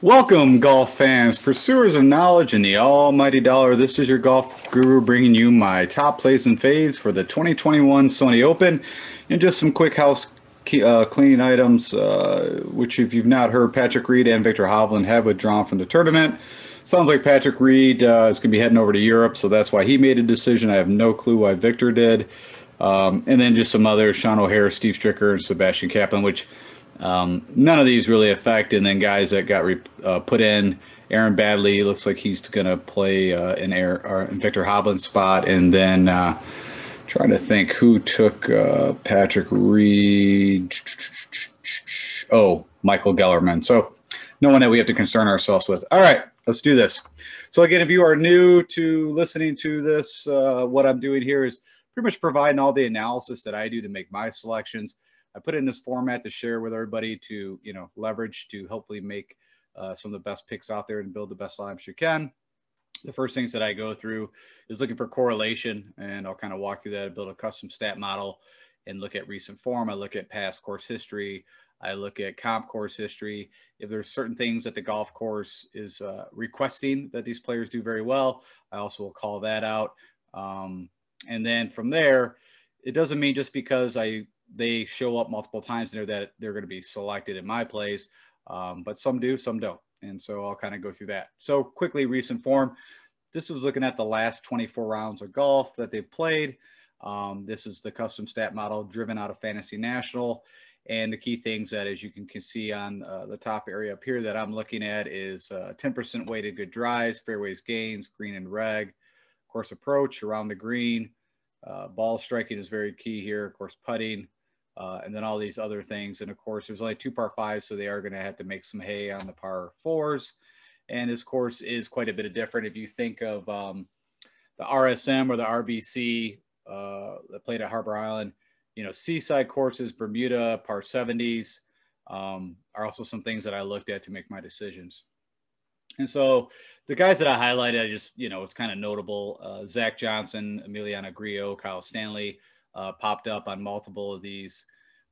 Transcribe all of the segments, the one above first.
Welcome, golf fans, pursuers of knowledge and the almighty dollar. This is your golf guru bringing you my top plays and fades for the 2021 Sony Open. And just some quick house cleaning items, which if you've not heard, Patrick Reed and Viktor Hovland have withdrawn from the tournament. Sounds like Patrick Reed is going to be heading over to Europe, so that's why he made a decision. I have no clue why Viktor did. And then just some others, Sean O'Hare, Steve Stricker, and Sebastian Kaplan, which none of these really affect. And then guys that got put in, Aaron Badley looks like he's going to play in Viktor Hovland's spot. And then trying to think who took Patrick Reed. Oh, Michael Gellerman. So no one that we have to concern ourselves with. All right, let's do this. So again, if you are new to listening to this, what I'm doing here is pretty much providing all the analysis that I do to make my selections. I put it in this format to share with everybody to, leverage to hopefully make some of the best picks out there and build the best lineups you can. The first things that I go through is looking for correlation, and I'll kind of walk through that, build a custom stat model and look at recent form. I look at past course history. I look at comp course history. If there's certain things that the golf course is requesting that these players do very well, I also will call that out. And then from there, it doesn't mean just because they show up multiple times there that they're going to be selected in my plays, but some do, some don't. And so I'll kind of go through that. So quickly, recent form. This was looking at the last 24 rounds of golf that they've played. This is the custom stat model driven out of Fantasy National. And the key things that, as you can see on the top area up here that I'm looking at is 10% weighted good drives, fairways gains, green and reg, course approach around the green, ball striking is very key here, of course, putting, and then all these other things. And of course, there's only 2 par 5s, so they are going to have to make some hay on the par 4s. And this course is quite a bit different. If you think of the RSM or the RBC that played at Harbor Island, seaside courses, Bermuda, par 70s are also some things that I looked at to make my decisions. And so the guys that I highlighted, I just, it's kind of notable. Zach Johnson, Emiliano Grillo, Kyle Stanley popped up on multiple of these.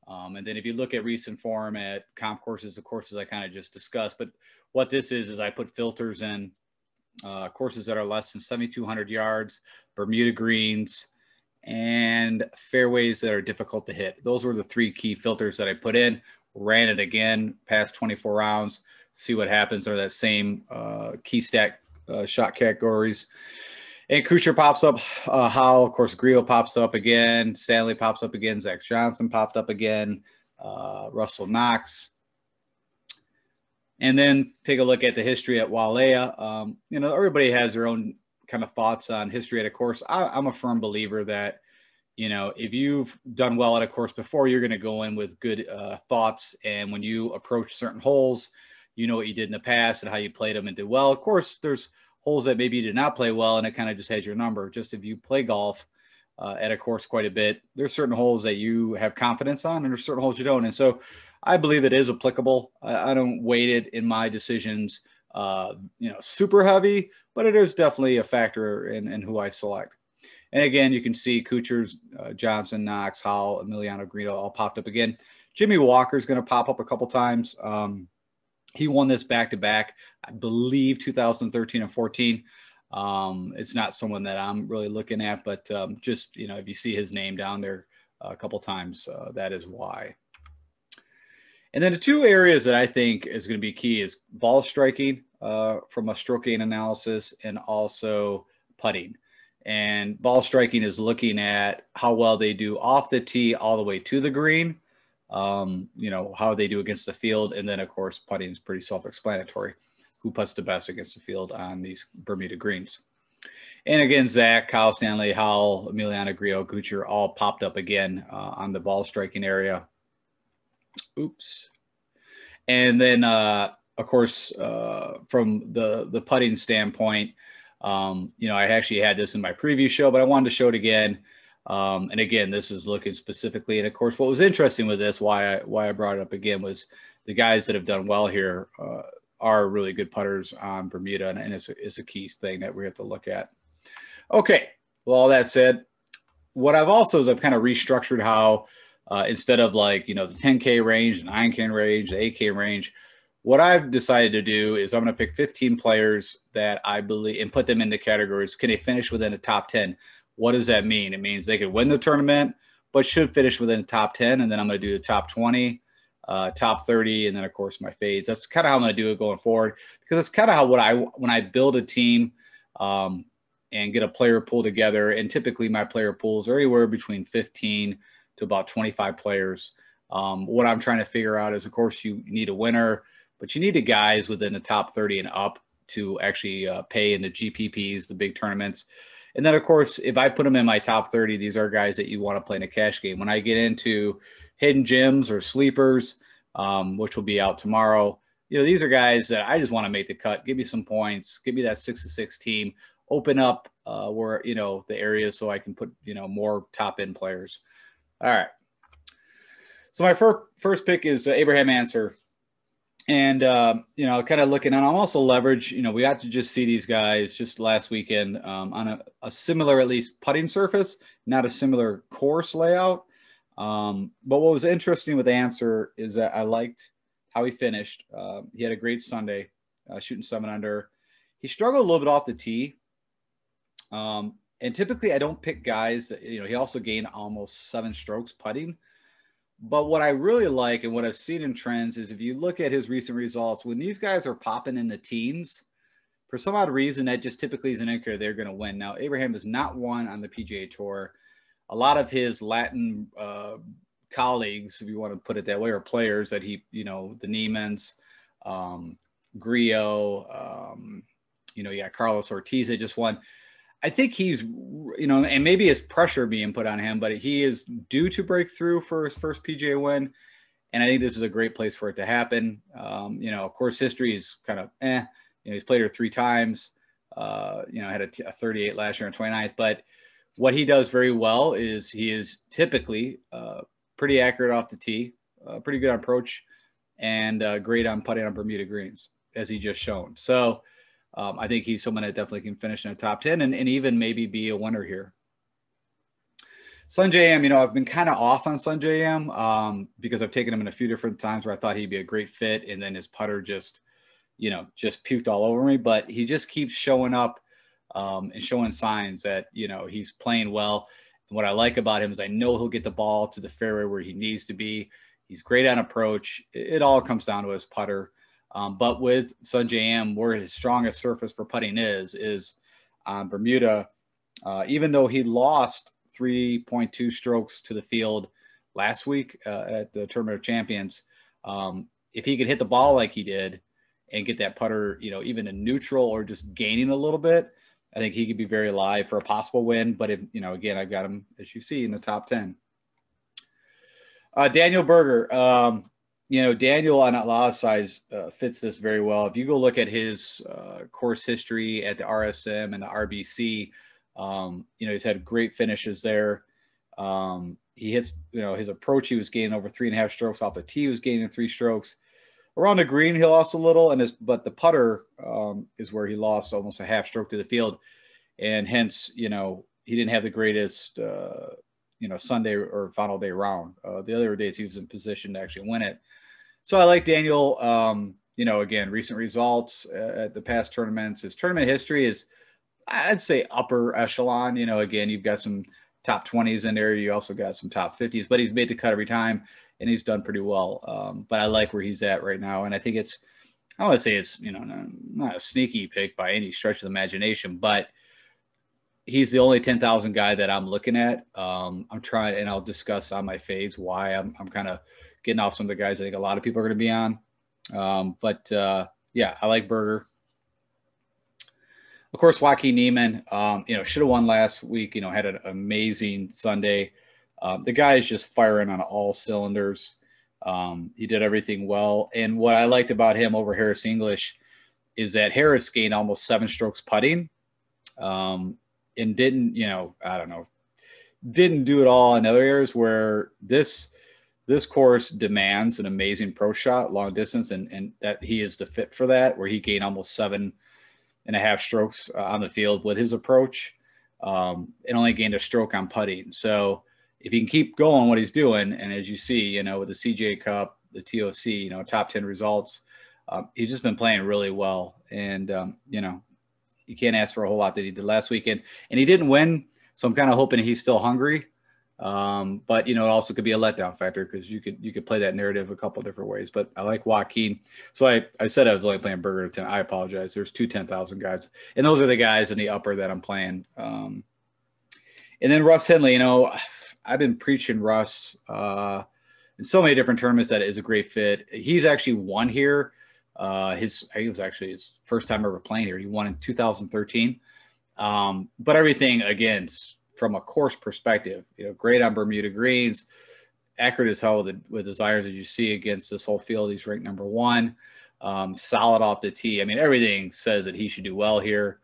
And then if you look at recent form at comp courses, the courses I kind of just discussed, but what this is I put filters in courses that are less than 7,200 yards, Bermuda greens, and fairways that are difficult to hit. Those were the 3 key filters that I put in, ran it again past 24 rounds, see what happens, or that same key stat shot categories. And Kuchar pops up, Howell, of course, Grillo pops up again, Stanley pops up again, Zach Johnson popped up again, Russell Knox. And then take a look at the history at Wailea. Everybody has their own kind of thoughts on history at a course. I'm a firm believer that, if you've done well at a course before, you're going to go in with good thoughts. And when you approach certain holes, you know what you did in the past and how you played them and did well. Of course, there's holes that maybe you did not play well, and it kind of just has your number. Just if you play golf at a course quite a bit, there's certain holes that you have confidence on, and there's certain holes you don't. And so I believe it is applicable. I don't weight it in my decisions, super heavy, but it is definitely a factor in who I select. And again, you can see Kuchar's, Johnson, Knox, Howell, Emiliano Grillo all popped up again. Jimmy Walker's going to pop up a couple times. He won this back-to-back, I believe, 2013 and 14. It's not someone that I'm really looking at, but just, if you see his name down there a couple times, that is why. And then the 2 areas that I think is going to be key is ball striking from a stroke gain analysis, and also putting. And ball striking is looking at how well they do off the tee all the way to the green, how they do against the field. And then, of course, putting is pretty self-explanatory. Who puts the best against the field on these Bermuda greens? And again, Zach, Kyle Stanley, Howell, Emiliano Grillo, Kuchar all popped up again on the ball striking area. Oops. And then, of course, from the putting standpoint, I actually had this in my previous show, but I wanted to show it again. And again, this is looking specifically. And of course, what was interesting with this, why I brought it up again, was the guys that have done well here are really good putters on Bermuda. And it's a key thing that we have to look at. Okay. Well, all that said, what I've also is I've kind of restructured how instead of the 10K range, the 9K range, the 8K range, what I've decided to do is I'm going to pick 15 players that I believe and put them into categories. Can they finish within the top 10? What does that mean? It means they could win the tournament, but should finish within the top 10. And then I'm going to do the top 20, top 30, and then of course my fades. That's kind of how I'm going to do it going forward, because it's kind of how when I build a team and get a player pool together. And typically my player pools are anywhere between 15 to about 25 players. What I'm trying to figure out is, of course, you need a winner, but you need the guys within the top 30 and up to actually pay in the GPPs, the big tournaments. And then, of course, if I put them in my top 30, these are guys that you want to play in a cash game. When I get into hidden gems or sleepers, which will be out tomorrow, these are guys that I just want to make the cut. Give me some points. Give me that 6-6 team. Open up where, the areas so I can put, more top end players. All right. So my first pick is Abraham Ancer. And, kind of looking, and I'm also leverage, we got to just see these guys just last weekend on a similar, at least putting surface, not a similar course layout. But what was interesting with Ancer is that I liked how he finished. He had a great Sunday, shooting 7 under. He struggled a little bit off the tee. And typically I don't pick guys that, he also gained almost 7 strokes putting. But what I really like and what I've seen in trends is if you look at his recent results, when these guys are popping in the teens, for some odd reason, that just typically is an indicator they're going to win. Now, Abraham has not won on the PGA Tour. A lot of his Latin colleagues, if you want to put it that way, are players that he, the Niemanns, Griot, Carlos Ortiz, they just won. I think he's, and maybe it's pressure being put on him, but he is due to break through for his first PGA win. And I think this is a great place for it to happen. Of course, history is kind of he's played her 3 times, had a 38 last year on 29th. But what he does very well is he is typically pretty accurate off the tee, pretty good on approach, and great on putting on Bermuda greens, as he just shown. So, I think he's someone that definitely can finish in the top 10 and even maybe be a winner here. Sungjae Im, I've been kind of off on Sungjae Im because I've taken him in a few different times where I thought he'd be a great fit, and then his putter just puked all over me. But he just keeps showing up and showing signs that, he's playing well. And what I like about him is I know he'll get the ball to the fairway where he needs to be. He's great on approach. It all comes down to his putter. But with Sungjae Im, where his strongest surface for putting is on Bermuda. Even though he lost 3.2 strokes to the field last week at the Tournament of Champions, if he could hit the ball like he did and get that putter, even in neutral or just gaining a little bit, I think he could be very live for a possible win. But if, again, I've got him, as you see, in the top 10. Daniel Berger. Daniel on a lot of sides fits this very well. If you go look at his course history at the RSM and the RBC, he's had great finishes there. He hits, his approach, he was gaining over 3.5 strokes off the tee. He was gaining 3 strokes. Around the green, he lost a little, but the putter is where he lost almost a half stroke to the field. And hence, he didn't have the greatest, Sunday or final day round. The other days he was in position to actually win it. So I like Daniel. Again, recent results at the past tournaments. His tournament history is, I'd say, upper echelon. Again, you've got some top 20s in there. You also got some top 50s, but he's made the cut every time, and he's done pretty well. But I like where he's at right now, and I think I want to say it's, not a sneaky pick by any stretch of the imagination, but he's the only 10,000 guy that I'm looking at. I'm trying, and I'll discuss on my fades why I'm kind of getting off some of the guys I think a lot of people are going to be on. I like Berger. Of course, Joaquin Niemann, should have won last week, had an amazing Sunday. The guy is just firing on all cylinders. He did everything well. And what I liked about him over Harris English is that Harris gained almost 7 strokes putting. And didn't do it all in other areas where this course demands an amazing pro shot, long distance, and that he is the fit for that, where he gained almost 7.5 strokes on the field with his approach, and only gained a stroke on putting. So if he can keep going what he's doing, and as you see, with the CJ Cup, the TOC, top 10 results, He's just been playing really well. And, you know, you can't ask for a whole lot that he did last weekend. And he didn't win, so I'm kind of hoping he's still hungry. But, you know, it also could be a letdown factor because you could play that narrative a couple different ways. But I like Joaquin. So I said I was only playing Berger 10. I apologize. There's two 10,000 guys. And those are the guys in the upper that I'm playing. And then Russ Henley, you know, I've been preaching Russ in so many different tournaments that is a great fit. He's actually won here. I think it was actually his first time ever playing here. He won in 2013. But everything, again, from a course perspective, you know, great on Bermuda greens, accurate as hell with his irons as you see against this whole field. He's ranked number 1, solid off the tee. I mean, everything says that he should do well here.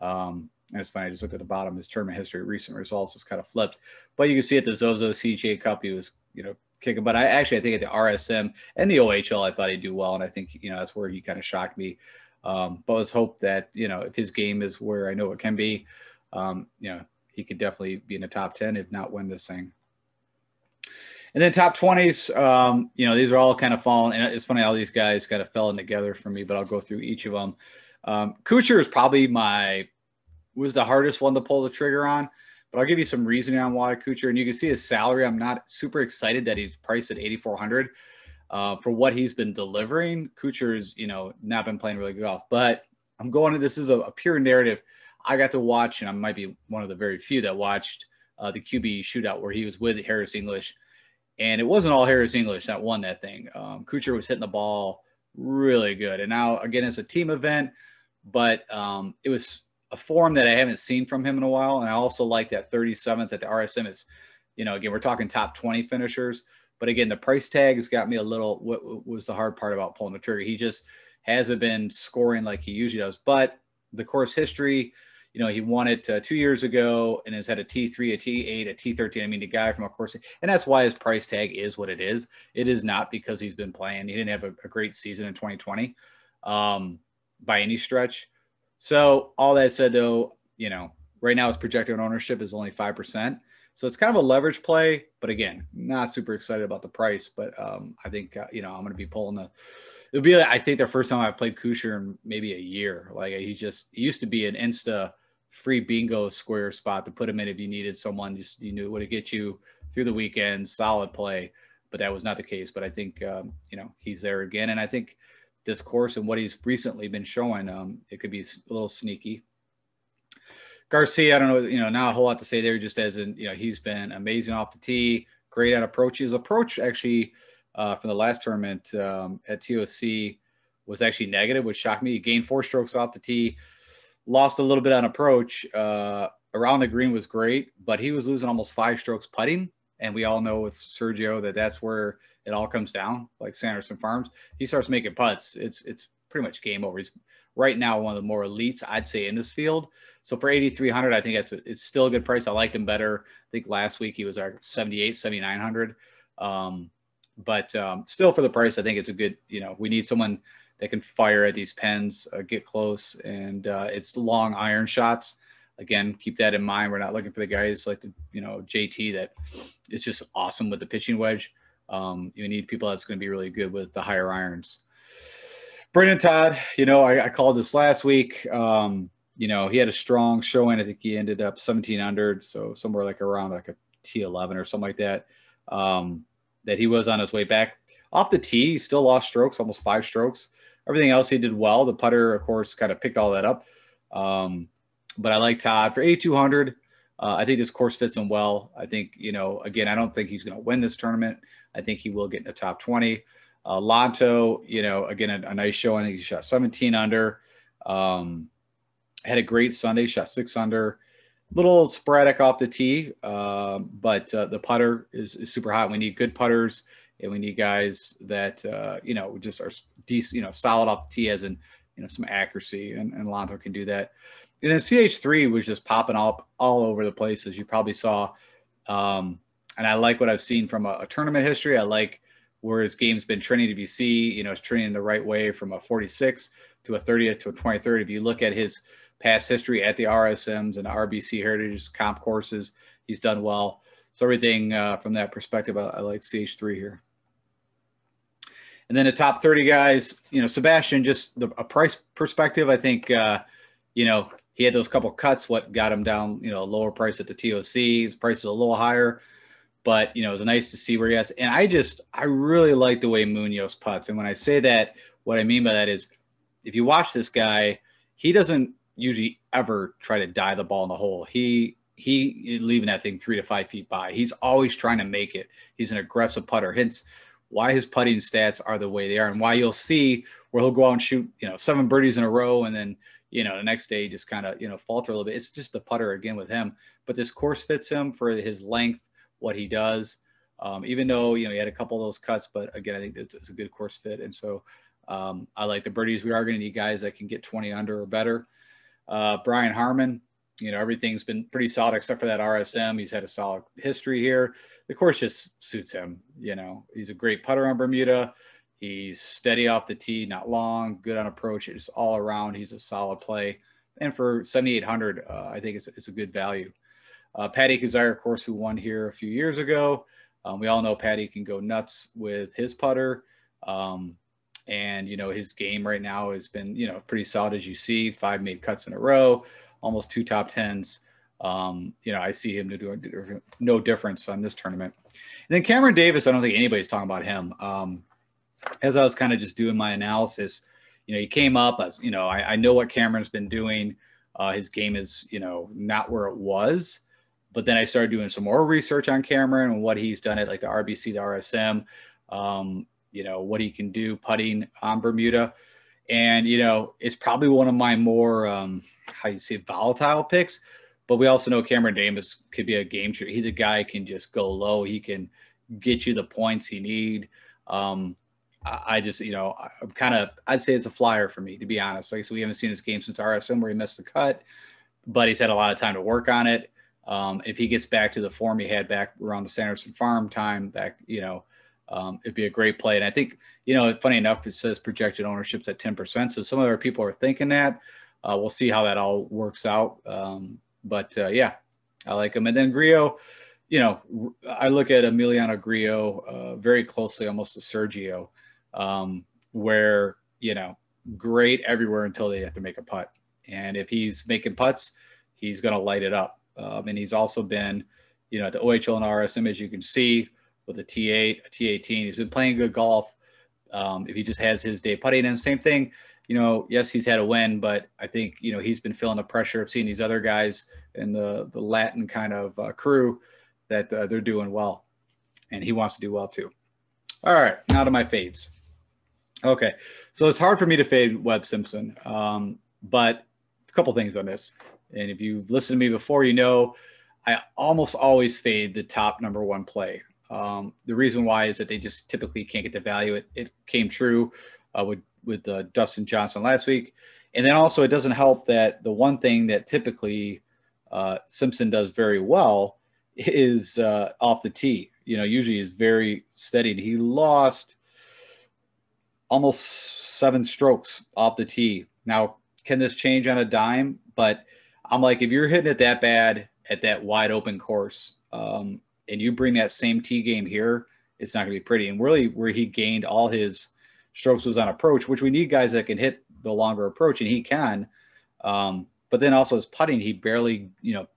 And it's funny, I just looked at the bottom, his tournament history, recent results was kind of flipped. But you can see at the Zozo CJ Cup, he was, you know, kicking. But I think at the RSM and the OHL, I thought he'd do well. And I think, you know, that's where he kind of shocked me. But let's hope that, you know, if his game is where I know it can be, you know, he could definitely be in the top 10, if not win this thing. And then top 20s, you know, these are all kind of falling. And it's funny, all these guys kind of fell in together for me, but I'll go through each of them. Kuchar is probably was the hardest one to pull the trigger on, but I'll give you some reasoning on why Kuchar. And you can see his salary. I'm not super excited that he's priced at 8,400 for what he's been delivering. Kuchar has, you know, not been playing really good golf, but I'm going to, this is a pure narrative. I got to watch, and I might be one of the very few that watched the QB shootout where he was with Harris English. And it wasn't all Harris English that won that thing. Kuchar was hitting the ball really good. And now, again, it's a team event, but it was a form that I haven't seen from him in a while. And I also like that 37th at the RSM is, you know, again, we're talking top 20 finishers. But again, the price tag has got me a little, what was the hard part about pulling the trigger? He just hasn't been scoring like he usually does. But the course history, you know, he won it 2 years ago and has had a T3, a T8, a T13. I mean, the guy from a course, and that's why his price tag is what it is. It is not because he's been playing. He didn't have a great season in 2020 by any stretch. So all that said, though, you know, right now his projected ownership is only 5%. So it's kind of a leverage play. But again, not super excited about the price. But I think, you know, I'm going to be pulling it'll be, I think, the first time I played Kuchar in maybe a year. Like he used to be an Insta free bingo square spot to put him in if you needed someone just you knew what to get you through the weekend, solid play. But that was not the case. But I think you know, he's there again, and I think this course and what he's recently been showing, it could be a little sneaky. Garcia, I don't know, you know, not a whole lot to say there. Just as in, you know, he's been amazing off the tee, great at approach. His approach actually from the last tournament at TOC was actually negative, which shocked me. He gained 4 strokes off the tee. Lost a little bit on approach. Around the green was great, but he was losing almost 5 strokes putting. And we all know with Sergio that's where it all comes down. Like Sanderson Farms, he starts making putts. It's pretty much game over. He's right now one of the more elites, I'd say, in this field. So for 8,300, I think it's still a good price. I like him better. I think last week he was our 78, 7,900. But still for the price, I think it's a good, you know, we need someone that can fire at these pens, get close, and it's long iron shots. Again, keep that in mind. We're not looking for the guys like the, you know, JT that is just awesome with the pitching wedge. You need people that's going to be really good with the higher irons. Brendan Todd, you know, I called this last week. You know, he had a strong showing. I think he ended up 17 under, so somewhere like around like a T11 or something like that. That he was on his way back. Off the tee, he still lost strokes, almost 5 strokes. Everything else he did well. The putter, of course, kind of picked all that up. But I like Todd for 8,200. I think this course fits him well. I think, you know, again, I don't think he's going to win this tournament. I think he will get in the top 20. Lanto, you know, again, a nice show. I think he shot 17 under. Had a great Sunday, shot 6 under. Little sporadic off the tee, but the putter is super hot. We need good putters. And we need guys that, you know, just are decent, you know, solid off the tee as in, you know, some accuracy, and Lanto can do that. And then CH3 was just popping up all over the place, as you probably saw. And I like what I've seen from a tournament history. I like where his game's been trending to BC. You know, it's trending the right way from a 46 to a 30th to a 23rd. If you look at his past history at the RSMs and the RBC Heritage comp courses, he's done well. So everything from that perspective, I like CH3 here. And then the top 30 guys, Sebastian, just a price perspective, I think, he had those couple cuts, what got him down, lower price at the TOC. His price is a little higher, but, it was nice to see where he is. And I really like the way Munoz putts. And when I say that, what I mean by that is if you watch this guy, he doesn't usually ever try to dive the ball in the hole. He leaving that thing 3 to 5 feet by. He's always trying to make it. He's an aggressive putter. Hence why his putting stats are the way they are, and why you'll see where he'll go out and shoot, 7 birdies in a row, and then, the next day just kind of, falter a little bit. It's just the putter again with him. But this course fits him for his length, what he does. Even though, he had a couple of those cuts, but again, I think it's a good course fit. And so I like the birdies. We are going to need guys that can get 20 under or better. Brian Harmon, everything's been pretty solid except for that RSM. He's had a solid history here. The course just suits him. He's a great putter on Bermuda. He's steady off the tee, not long, good on approach. It's all around. He's a solid play. And for 7,800, I think it's a good value. Patty Kazire, of course, who won here a few years ago. We all know Patty can go nuts with his putter. And, his game right now has been, pretty solid, as you see. 5 made cuts in a row, almost 2 top 10s. I see him doing no difference on this tournament. And then Cameron Davis, I don't think anybody's talking about him. As I was kind of just doing my analysis, he came up as, I know what Cameron's been doing. His game is, not where it was. But then I started doing some more research on Cameron and what he's done at like the RBC, the RSM, what he can do putting on Bermuda. And, it's probably one of my more, volatile picks. But we also know Cameron Davis could be a game changer. He's a guy who can just go low. He can get you the points he need. I just, I'd say it's a flyer for me, to be honest. Like, so we haven't seen his game since RSM where he missed the cut, but he's had a lot of time to work on it. If he gets back to the form he had back around the Sanderson Farm time back, it'd be a great play. And I think, funny enough, it says projected ownership's at 10%. So some other people are thinking that. We'll see how that all works out. Yeah, I like him. And then Grillo, I look at Emiliano Grillo very closely, almost to Sergio, where, great everywhere until they have to make a putt. And if he's making putts, he's going to light it up. And he's also been, at the OHL and RSM, as you can see, with a T8, a T18. He's been playing good golf. If he just has his day putting, and same thing, yes, he's had a win, but I think, he's been feeling the pressure of seeing these other guys in the Latin kind of crew that they're doing well. And he wants to do well too. All right, now to my fades. Okay, so it's hard for me to fade Webb Simpson, but a couple things on this. And if you've listened to me before, I almost always fade the top number 1 play. The reason why is that they just typically can't get the value. It came true with Dustin Johnson last week. And then also it doesn't help that the one thing that typically Simpson does very well is off the tee. Usually he's very steady. He lost almost 7 strokes off the tee. Now, can this change on a dime? But I'm like, if you're hitting it that bad at that wide open course, and you bring that same tee game here, it's not going to be pretty. And really where he gained all his strokes was on approach, which we need guys that can hit the longer approach, and he can. But then also his putting, he barely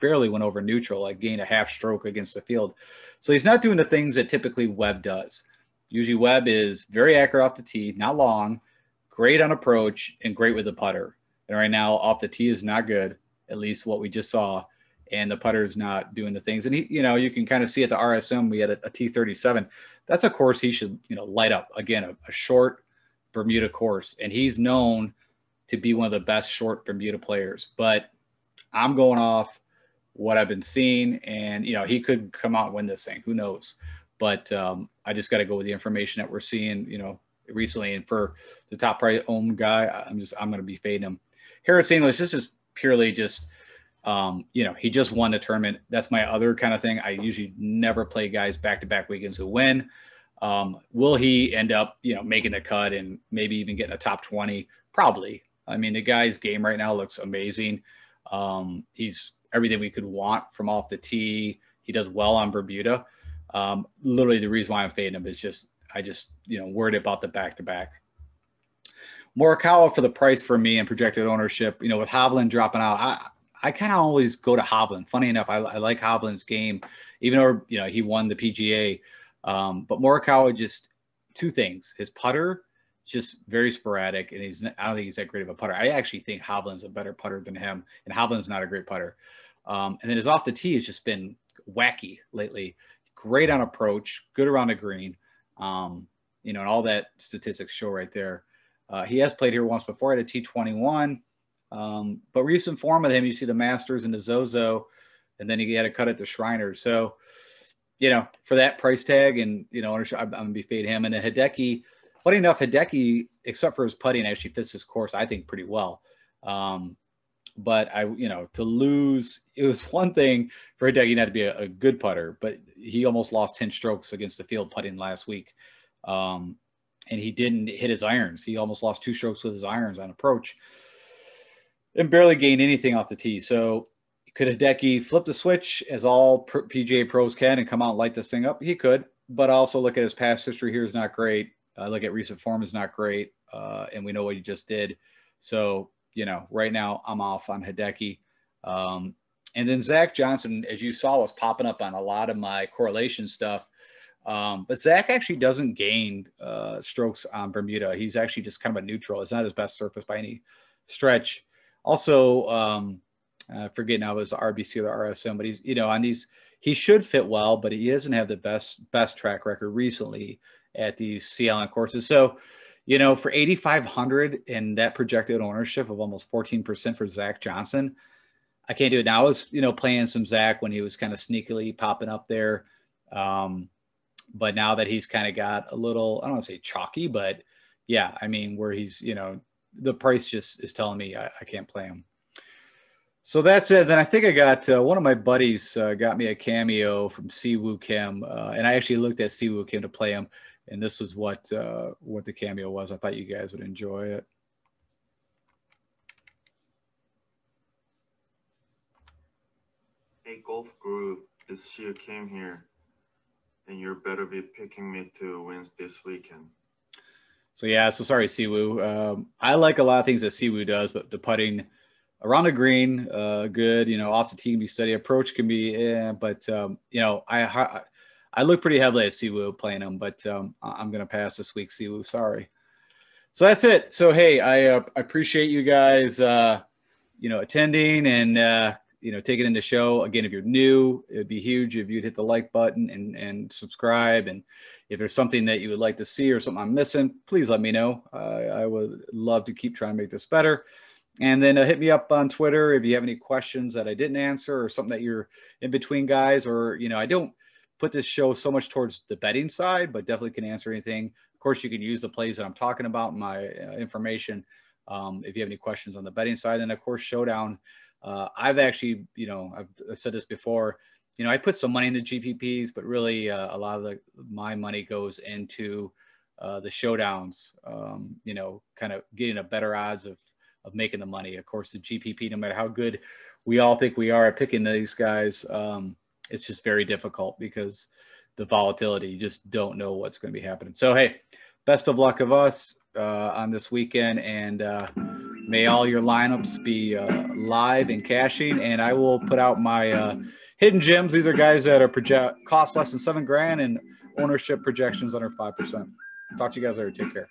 went over neutral, like gained a half stroke against the field. So he's not doing the things that typically Webb does. Usually Webb is very accurate off the tee, not long, great on approach, and great with the putter. And right now off the tee is not good, at least what we just saw. And the putter is not doing the things. And he, you can kind of see at the RSM, we had a T37. That's a course he should, light up. Again, a short Bermuda course. And he's known to be one of the best short Bermuda players. But I'm going off what I've been seeing. And, he could come out and win this thing. Who knows? But I just got to go with the information that we're seeing, recently. And for the top price owned guy, I'm going to be fading him. Harris English, this is purely just, he just won the tournament. That's my other kind of thing. I usually never play guys back-to-back weekends who win. Will he end up, making the cut and maybe even getting a top 20? Probably. I mean, the guy's game right now looks amazing. He's everything we could want from off the tee. He does well on Bermuda. Literally the reason why I'm fading him is just, I just, worried about the back-to-back. Morikawa for the price for me and projected ownership, with Hovland dropping out, I kind of always go to Hovland. Funny enough, I like Hovland's game, even though, he won the PGA. But Morikawa, just two things. His putter, just very sporadic, and I don't think he's that great of a putter. I actually think Hovland's a better putter than him, and Hovland's not a great putter. And then his off the tee has just been wacky lately. Great on approach, good around the green, and all that statistics show right there. He has played here once before at a T21, but recent form of him, you see the Masters and the Zozo, and then he had a cut at the Shriners. So, for that price tag and, ownership, I'm going to be fade him. And then Hideki, funny enough, Hideki, except for his putting, actually fits his course, I think, pretty well. But to lose, it was one thing for Hideki not to be a good putter, but he almost lost 10 strokes against the field putting last week. And he didn't hit his irons. He almost lost 2 strokes with his irons on approach and barely gained anything off the tee. So could Hideki flip the switch as all PGA pros can and come out and light this thing up? He could, but also look at his past history here is not great. Look at recent form is not great. And we know what he just did. So, right now I'm off on Hideki. And then Zach Johnson, as you saw, was popping up on a lot of my correlation stuff. But Zach actually doesn't gain strokes on Bermuda. He's actually just kind of a neutral. It's not his best surface by any stretch. Also, I forget now if it was the RBC or the RSM, but he's, on these, he should fit well, but he doesn't have the best track record recently at these Sea Island courses. So, for 8,500 and that projected ownership of almost 14% for Zach Johnson, I can't do it now. I was, playing some Zach when he was kind of sneakily popping up there. But now that he's kind of got a little, I don't want to say chalky, but yeah, I mean, where he's, the price just is telling me I can't play him. So that's it. Then I think I got one of my buddies got me a cameo from Siwoo Kim, and I actually looked at Siwoo Kim to play him, and this was what the cameo was. I thought you guys would enjoy it. Hey, Golf Guru, it's Siwoo Kim here, and you better be picking me to wins this weekend. So yeah, so sorry, Siwoo. I like a lot of things that Siwoo does, but the putting around the green, good. Off the tee can be steady. Approach can be, but I look pretty heavily at Siwoo playing him, but I'm gonna pass this week, Siwoo. Sorry. So that's it. So hey, I appreciate you guys, attending and taking in the show. Again, if you're new, it'd be huge if you'd hit the like button and subscribe. And if there's something that you would like to see or something I'm missing, please let me know. I would love to keep trying to make this better. And then hit me up on Twitter if you have any questions that I didn't answer or something that you're in between, guys. Or, I don't put this show so much towards the betting side, but definitely can answer anything. Of course, you can use the plays that I'm talking about in my information if you have any questions on the betting side. And, of course, Showdown. I've actually, I've said this before, I put some money into GPPs, but really a lot of my money goes into the Showdowns, kind of getting a better odds of making the money. Of course, the GPP, no matter how good we all think we are at picking these guys, it's just very difficult because the volatility, you just don't know what's going to be happening. So, hey, best of luck of us on this weekend, and may all your lineups be live and cashing. And I will put out my hidden gems. These are guys that are cost less than $7,000 and ownership projections under 5%. Talk to you guys later. Take care.